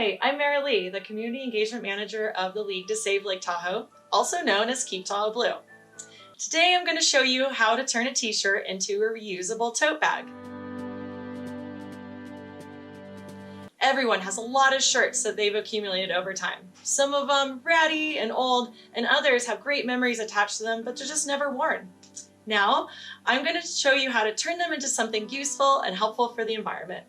Hi, I'm Mary Lee, the Community Engagement Manager of the League to Save Lake Tahoe, also known as Keep Tahoe Blue. Today I'm going to show you how to turn a t-shirt into a reusable tote bag. Everyone has a lot of shirts that they've accumulated over time. Some of them ratty and old, and others have great memories attached to them, but they're just never worn. Now, I'm going to show you how to turn them into something useful and helpful for the environment.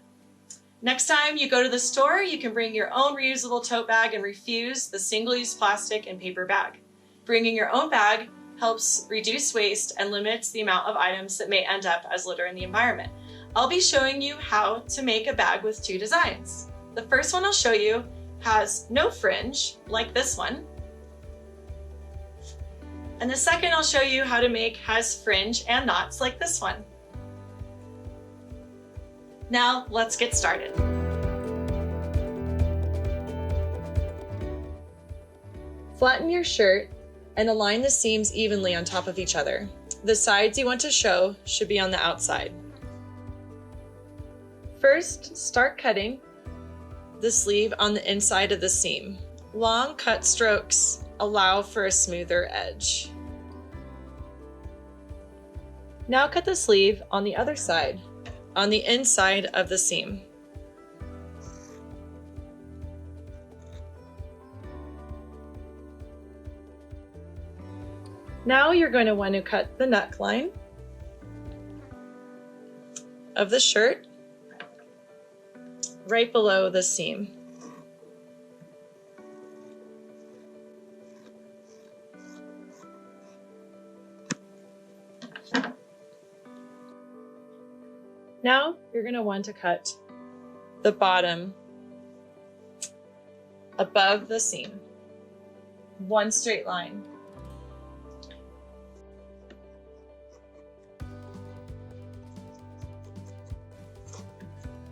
Next time you go to the store, you can bring your own reusable tote bag and refuse the single-use plastic and paper bag. Bringing your own bag helps reduce waste and limits the amount of items that may end up as litter in the environment. I'll be showing you how to make a bag with two designs. The first one I'll show you has no fringe, like this one. And the second I'll show you how to make has fringe and knots, like this one. Now, let's get started. Flatten your shirt and align the seams evenly on top of each other. The sides you want to show should be on the outside. First, start cutting the sleeve on the inside of the seam. Long cut strokes allow for a smoother edge. Now cut the sleeve on the other side, on the inside of the seam. Now you're going to want to cut the neckline of the shirt right below the seam. Now you're going to want to cut the bottom above the seam, one straight line.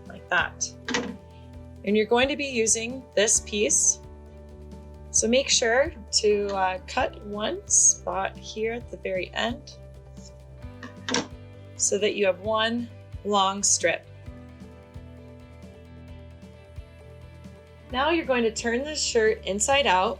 Like that. And you're going to be using this piece. So make sure to cut one spot here at the very end so that you have one long strip. Now you're going to turn the shirt inside out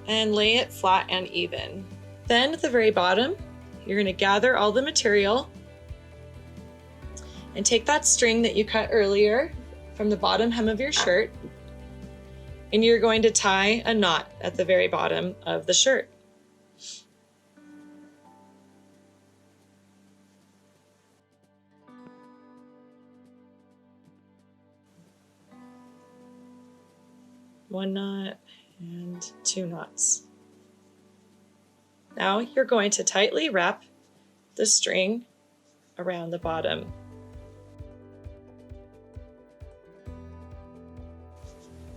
and lay it flat and even. Then at the very bottom, you're going to gather all the material and take that string that you cut earlier from the bottom hem of your shirt, and you're going to tie a knot at the very bottom of the shirt. One knot and two knots. Now you're going to tightly wrap the string around the bottom.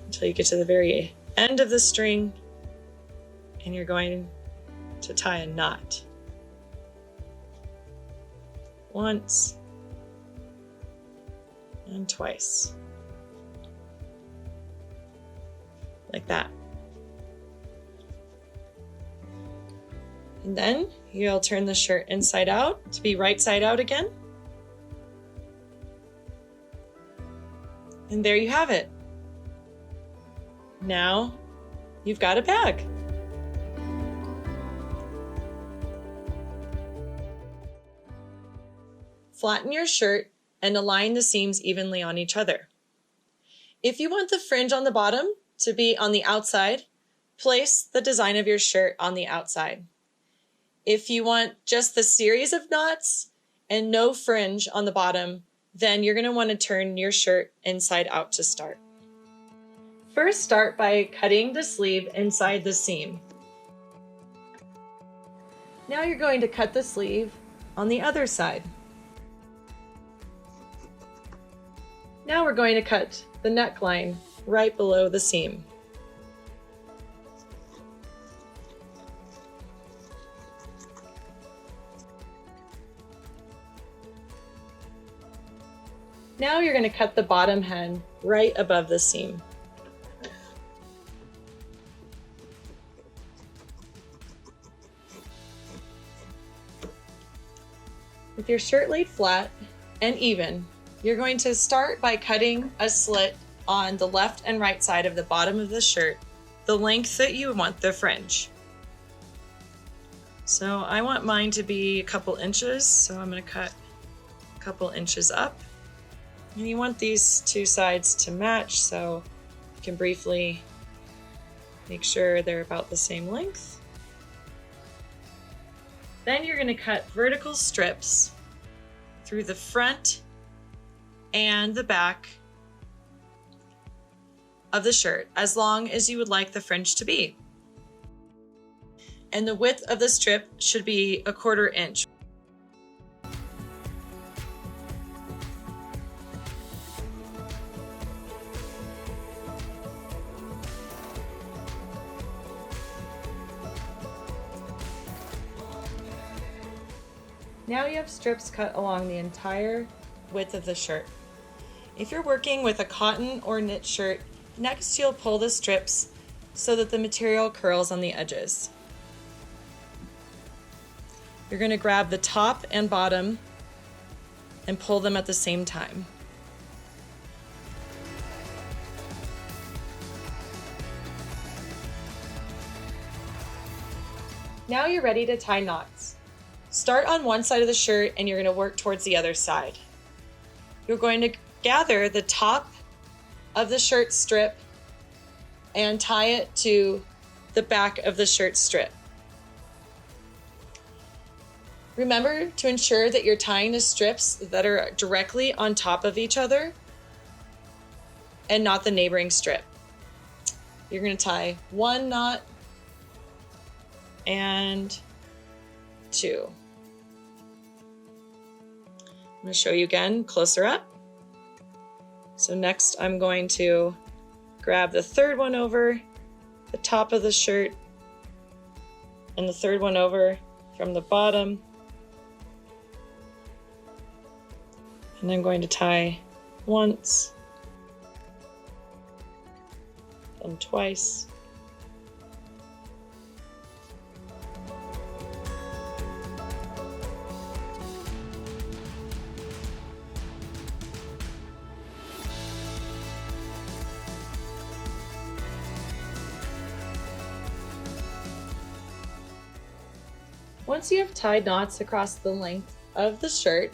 Until you get to the very end of the string, and you're going to tie a knot. Once and twice. Like that. And then you'll turn the shirt inside out to be right side out again. And there you have it. Now you've got a bag. Flatten your shirt and align the seams evenly on each other. If you want the fringe on the bottom to be on the outside, place the design of your shirt on the outside. If you want just the series of knots and no fringe on the bottom, then you're going to want to turn your shirt inside out to start. First, start by cutting the sleeve inside the seam. Now you're going to cut the sleeve on the other side. Now we're going to cut the neckline right below the seam. Now you're going to cut the bottom hem right above the seam. With your shirt laid flat and even. You're going to start by cutting a slit on the left and right side of the bottom of the shirt, the length that you want the fringe. So I want mine to be a couple inches, so I'm going to cut a couple inches up. And you want these two sides to match, so you can briefly make sure they're about the same length. Then you're going to cut vertical strips through the front and the back of the shirt, as long as you would like the fringe to be. And the width of the strip should be 1/4 inch. Now you have strips cut along the entire width of the shirt. If you're working with a cotton or knit shirt, next you'll pull the strips so that the material curls on the edges. You're going to grab the top and bottom and pull them at the same time. Now you're ready to tie knots. Start on one side of the shirt and you're going to work towards the other side. You're going to gather the top of the shirt strip and tie it to the back of the shirt strip. Remember to ensure that you're tying the strips that are directly on top of each other and not the neighboring strip. You're going to tie 1 knot and 2. I'm going to show you again closer up. So next I'm going to grab the 3rd one over the top of the shirt and the 3rd one over from the bottom. And I'm going to tie once and twice. Once you have tied knots across the length of the shirt,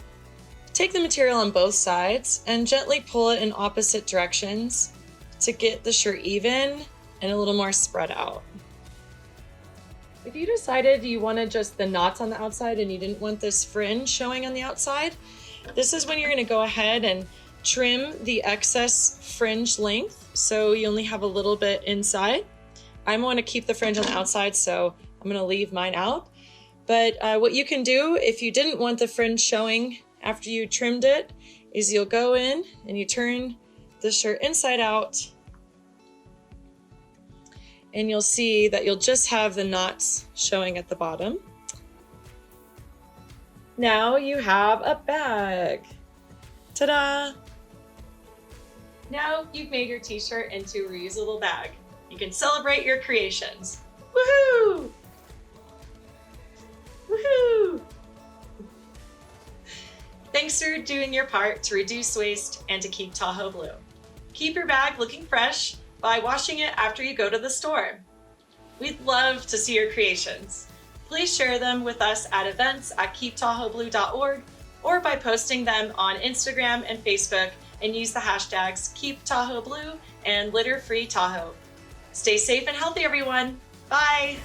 take the material on both sides and gently pull it in opposite directions to get the shirt even and a little more spread out. If you decided you wanted just the knots on the outside and you didn't want this fringe showing on the outside, this is when you're going to go ahead and trim the excess fringe length so you only have a little bit inside. I want to keep the fringe on the outside, so I'm going to leave mine out. But what you can do if you didn't want the fringe showing after you trimmed it is you'll go in and you turn the shirt inside out and you'll see that you'll just have the knots showing at the bottom. Now you have a bag. Ta-da! Now you've made your t-shirt into a reusable bag. You can celebrate your creations. Woohoo! Woohoo! Thanks for doing your part to reduce waste and to keep Tahoe blue. Keep your bag looking fresh by washing it after you go to the store. We'd love to see your creations. Please share them with us at events@keeptahoeblue.org or by posting them on Instagram and Facebook and use the hashtags KeepTahoeBlue and LitterFreeTahoe. Stay safe and healthy, everyone. Bye!